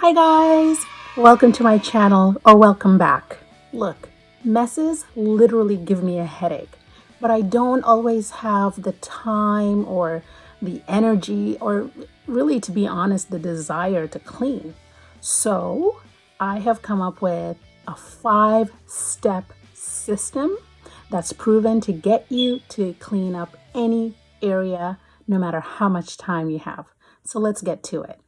Hi guys, welcome to my channel or welcome back. Look, messes literally give me a headache, but I don't always have the time or the energy or really, to be honest, the desire to clean. So I have come up with a 5-step system that's proven to get you to clean up any area, no matter how much time you have. So let's get to it.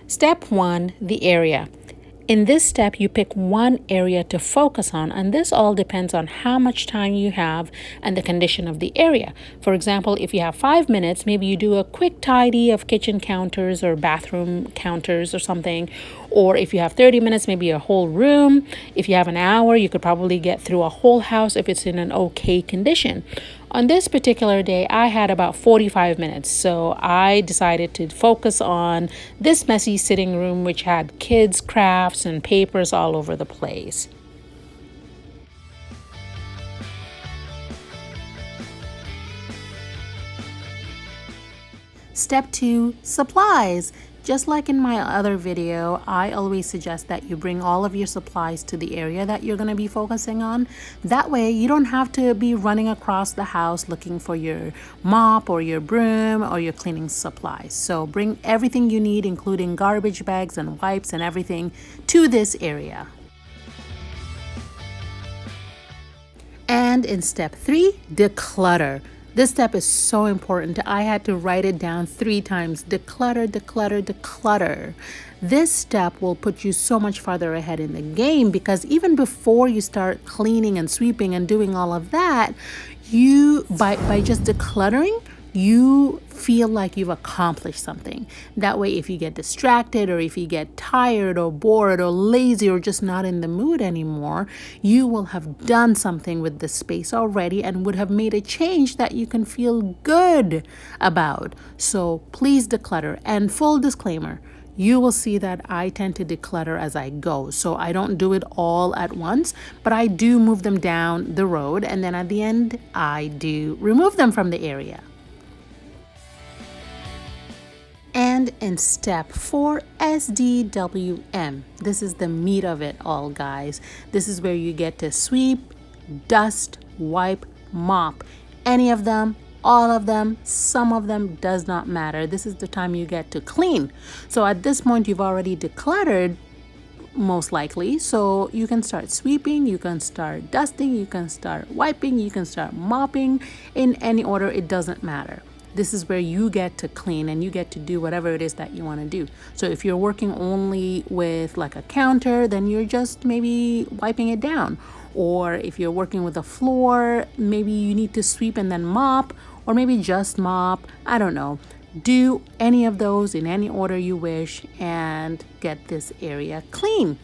Step 1, the area. In this step, you pick one area to focus on, and this all depends on how much time you have and the condition of the area. For example, if you have 5 minutes, maybe you do a quick tidy of kitchen counters or bathroom counters or something. Or if you have 30 minutes, maybe a whole room. If you have an hour, you could probably get through a whole house if it's in an okay condition. On this particular day, I had about 45 minutes, so I decided to focus on this messy sitting room, which had kids' crafts and papers all over the place. Step 2, supplies. Just like in my other video, I always suggest that you bring all of your supplies to the area that you're going to be focusing on. That way, you don't have to be running across the house looking for your mop or your broom or your cleaning supplies. So bring everything you need, including garbage bags and wipes and everything, to this area. And in step 3, declutter. This step is so important. I had to write it down 3 times. Declutter, declutter, declutter. This step will put you so much farther ahead in the game because even before you start cleaning and sweeping and doing all of that, you by just decluttering, you feel like you've accomplished something. That way, if you get distracted or if you get tired or bored or lazy or just not in the mood anymore, you will have done something with the space already and would have made a change that you can feel good about. So please declutter. And full disclaimer, you will see that I tend to declutter as I go. So I don't do it all at once, but I do move them down the road. And then at the end, I do remove them from the area. And in step 4, SDWM. This is the meat of it all, guys. This is where you get to sweep, dust, wipe, mop. Any of them, all of them, some of them, does not matter. This is the time you get to clean. So at this point, you've already decluttered, most likely. So you can start sweeping, you can start dusting, you can start wiping, you can start mopping in any order. It doesn't matter. This is where you get to clean and you get to do whatever it is that you want to do. So if you're working only with like a counter, then you're just maybe wiping it down. Or if you're working with a floor, maybe you need to sweep and then mop, or maybe just mop. I don't know. Do any of those in any order you wish and get this area clean.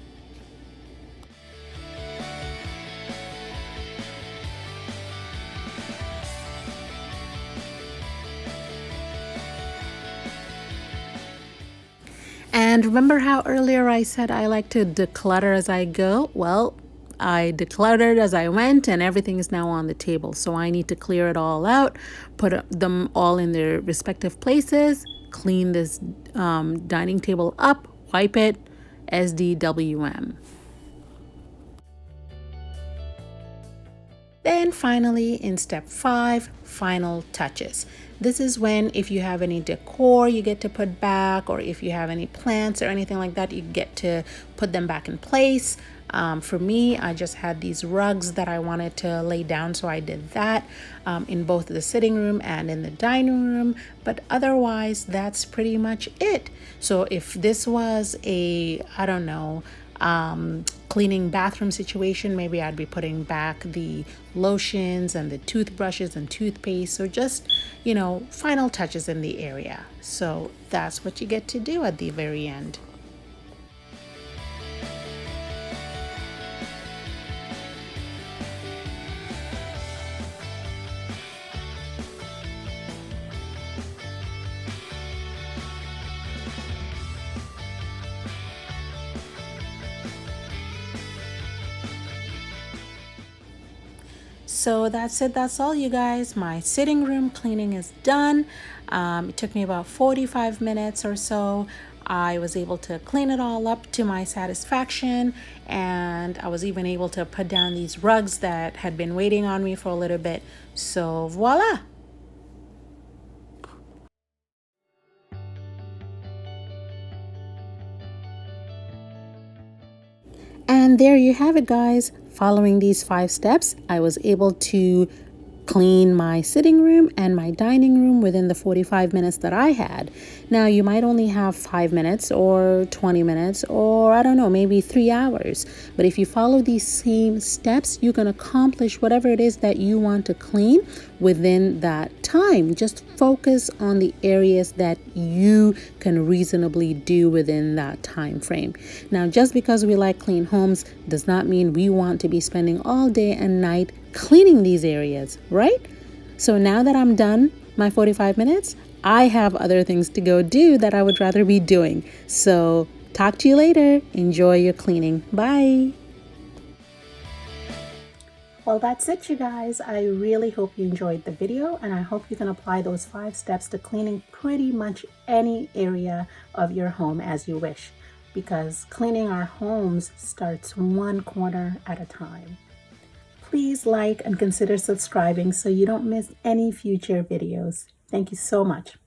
And remember how earlier I said I like to declutter as I go? Well, I decluttered as I went and everything is now on the table. So I need to clear it all out, put them all in their respective places, clean this dining table up, wipe it, SDWM. Then finally, in step 5, final touches. This is when if you have any decor you get to put back, or if you have any plants or anything like that, you get to put them back in place. For me, I just had these rugs that I wanted to lay down, so I did that in both the sitting room and in the dining room. But otherwise, that's pretty much it. So if this was a, I don't know, cleaning bathroom situation, maybe I'd be putting back the lotions and the toothbrushes and toothpaste, or just, final touches in the area. So that's what you get to do at the very end. So that's it. That's all, you guys. My sitting room cleaning is done. It took me about 45 minutes or so. I was able to clean it all up to my satisfaction, and I was even able to put down these rugs that had been waiting on me for a little bit. So voila. And there you have it, guys. Following these 5 steps, I was able to clean my sitting room and my dining room within the 45 minutes that I had. Now, you might only have 5 minutes or 20 minutes or I don't know, maybe 3 hours. But if you follow these same steps, you can accomplish whatever it is that you want to clean within that time. Just focus on the areas that you can reasonably do within that time frame. Now, just because we like clean homes does not mean we want to be spending all day and night cleaning these areas, right? So now that I'm done my 45 minutes, I have other things to go do that I would rather be doing. So talk to you later. Enjoy your cleaning. Bye. Well, that's it, you guys. I really hope you enjoyed the video, and I hope you can apply those 5 steps to cleaning pretty much any area of your home as you wish, because cleaning our homes starts one corner at a time. Please like and consider subscribing so you don't miss any future videos. Thank you so much.